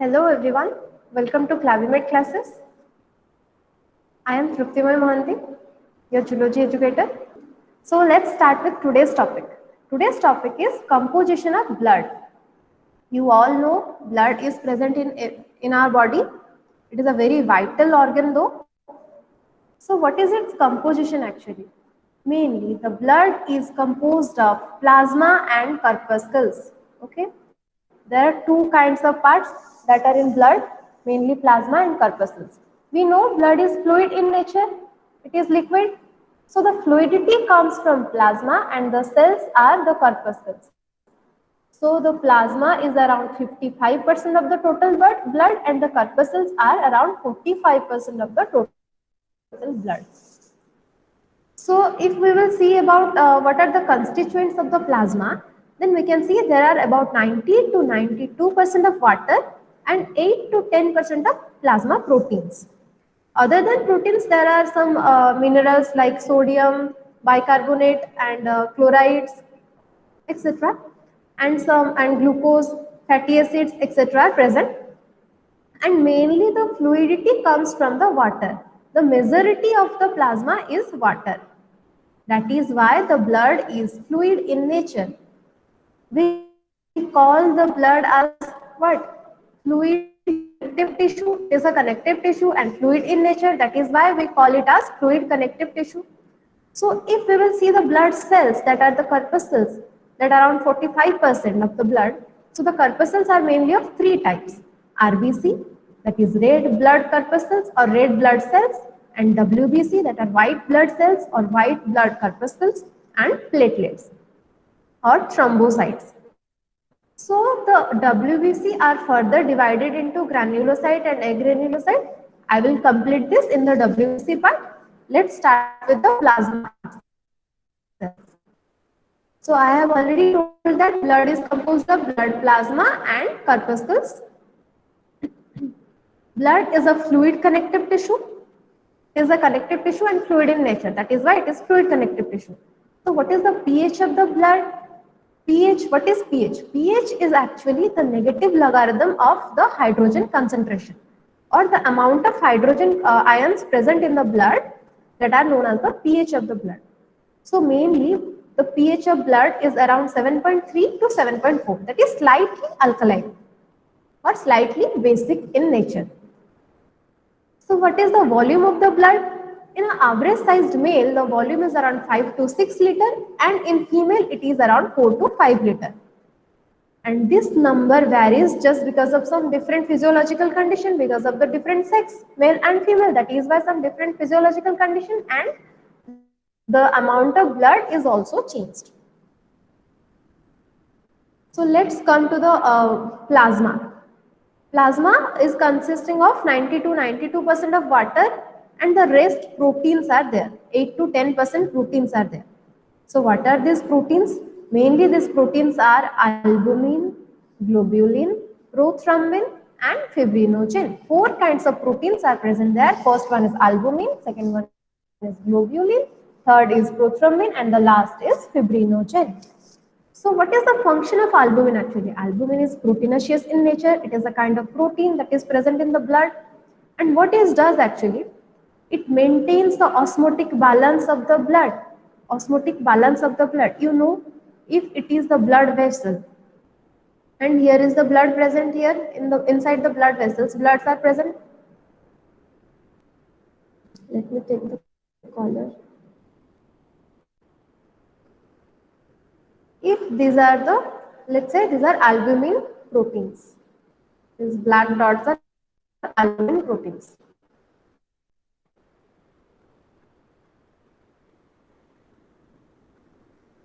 Hello everyone, welcome to Clavimed classes. I am Truptimal Mohanty, your zoology educator. So let's start with today's topic. Today's topic is composition of blood. You all know blood is present in our body. It is a very vital organ though. So what is its composition actually? Mainly the blood is composed of plasma and corpuscles. Okay. There are two kinds of parts that are in blood, mainly plasma and corpuscles. We know blood is fluid in nature, it is liquid. So the fluidity comes from plasma and the cells are the corpuscles. So the plasma is around 55% of the total blood and the corpuscles are around 45% of the total blood. So if we will see about what are the constituents of the plasma, then we can see there are about 90 to 92% of water and 8 to 10% of plasma proteins. Other than proteins, there are some minerals like sodium, bicarbonate and chlorides, etc. And glucose, fatty acids, etc. are present. And mainly the fluidity comes from the water. The majority of the plasma is water. That is why the blood is fluid in nature. We call the blood as what? Fluid connective tissue. It is a connective tissue and fluid in nature. That is why we call it as fluid connective tissue. So if we will see the blood cells that are the corpuscles, that are around 45% of the blood. So the corpuscles are mainly of three types. RBC, that is red blood corpuscles or red blood cells, and WBC, that are white blood cells or white blood corpuscles, and platelets or thrombocytes. So the WBC are further divided into granulocyte and agranulocyte. I will complete this in the WBC part. Let's start with the plasma cells. So I have already told that blood is composed of blood, plasma and corpuscles. Blood is a fluid connective tissue. It is a connective tissue and fluid in nature. That is why it is fluid connective tissue. So what is the pH of the blood? pH, what is pH? pH is actually the negative logarithm of the hydrogen concentration or the amount of hydrogen ions present in the blood that are known as the pH of the blood. So mainly the pH of blood is around 7.3 to 7.4, that is slightly alkaline or slightly basic in nature. So what is the volume of the blood? In an average sized male, the volume is around 5 to 6 liter and in female it is around 4 to 5 liter. And this number varies just because of some different physiological condition, because of the different sex, male and female. That is why some different physiological condition and the amount of blood is also changed. So let's come to the plasma. Plasma is consisting of 90 to 92% of water and the rest proteins are there. 8 to 10% proteins are there. So what are these proteins? Mainly these proteins are albumin, globulin, prothrombin and fibrinogen. Four kinds of proteins are present there. First one is albumin, second one is globulin, third is prothrombin and the last is fibrinogen. So what is the function of albumin actually? Albumin is proteinaceous in nature. It is a kind of protein that is present in the blood. And what it does actually? It maintains the osmotic balance of the blood. Osmotic balance of the blood. You know, if it is the blood vessel, and here is the blood present here, inside the blood vessels, bloods are present. Let me take the color. If these are the, let's say these are albumin proteins. These black dots are albumin proteins.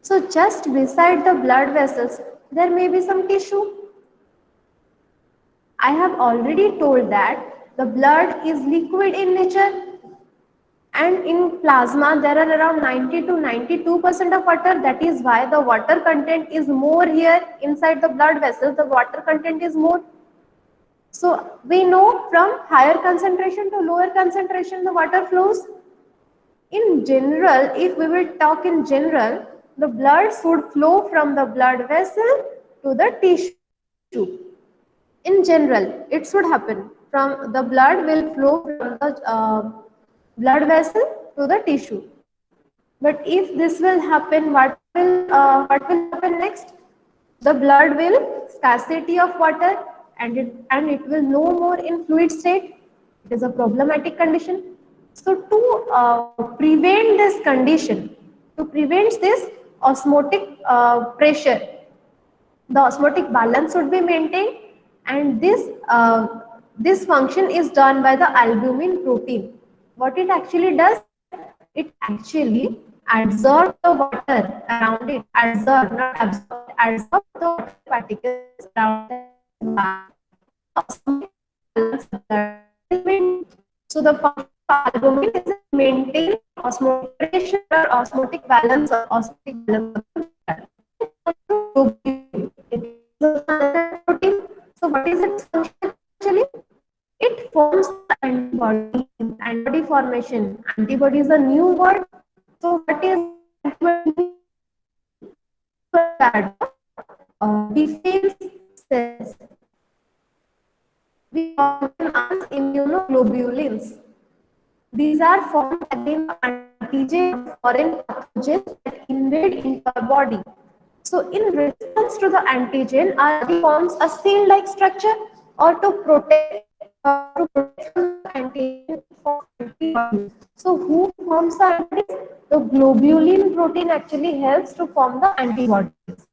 So just beside the blood vessels, there may be some tissue. I have already told that the blood is liquid in nature. And in plasma, there are around 90 to 92% of water. That is why the water content is more here inside the blood vessels. The water content is more. So we know from higher concentration to lower concentration, the water flows. In general, if we will talk in general, the blood should flow from the blood vessel to the tissue. In general, it should happen from the blood will flow from the blood vessel to the tissue. But if this will happen, what will happen next? The blood will scarcity of water, and it will no more in fluid state. It is a problematic condition. So to prevent this condition, to prevent this osmotic pressure, the osmotic balance should be maintained, and this function is done by the albumin protein. What it actually does, it actually absorbs the water around it, absorb, not absorb, absorb the water particles around the osmotic balance of the. So the function of albumin is to maintain osmotic pressure or osmotic balance or osmotic balance of the blood. Protein. So what is its function actually? It forms the antibody. Antibody formation. Antibody is a new word. So what is antibody? Defense cells. We often ask immunoglobulins. These are formed against antigen foreign pathogens that invade into our body. So in response to the antigen, our body forms a seal-like structure or to protect from the antigen from antibodies. So who forms the antibodies? The globulin protein actually helps to form the antibodies.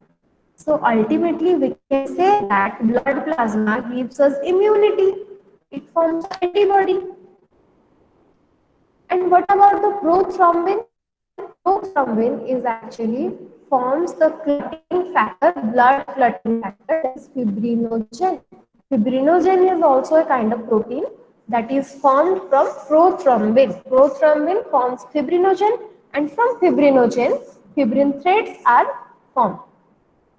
So ultimately we can say that blood plasma gives us immunity. It forms antibody. And what about the prothrombin? Prothrombin is actually forms the clotting factor, blood clotting factor, that is fibrinogen. Fibrinogen is also a kind of protein that is formed from prothrombin. Prothrombin forms fibrinogen, and from fibrinogen, fibrin threads are formed.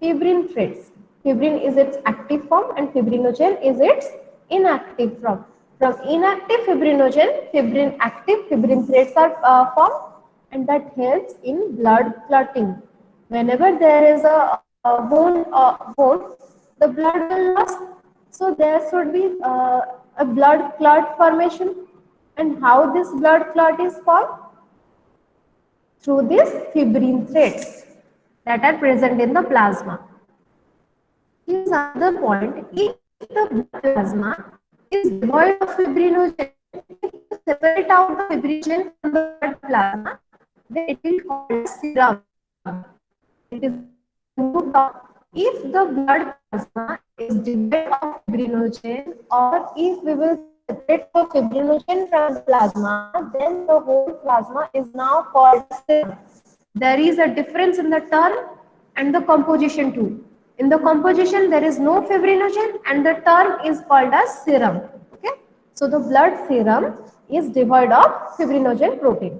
Fibrin threads. Fibrin is its active form and fibrinogen is its inactive form. From inactive fibrinogen, active fibrin threads are formed, and that helps in blood clotting. Whenever there is a bone, the blood will loss. So there should be a blood clot formation. And how this blood clot is formed? Through these fibrin threads that are present in the plasma. Here's another point. If the blood plasma is devoid of fibrinogen, if you separate out the fibrinogen from the blood plasma, then it will called serum. It is moved off. If the blood plasma is devoid of fibrinogen, or if we will separate the fibrinogen from the plasma, then the whole plasma is now called serum. There is a difference in the term and the composition too. In the composition, there is no fibrinogen and the term is called as serum. Okay, so the blood serum is devoid of fibrinogen protein.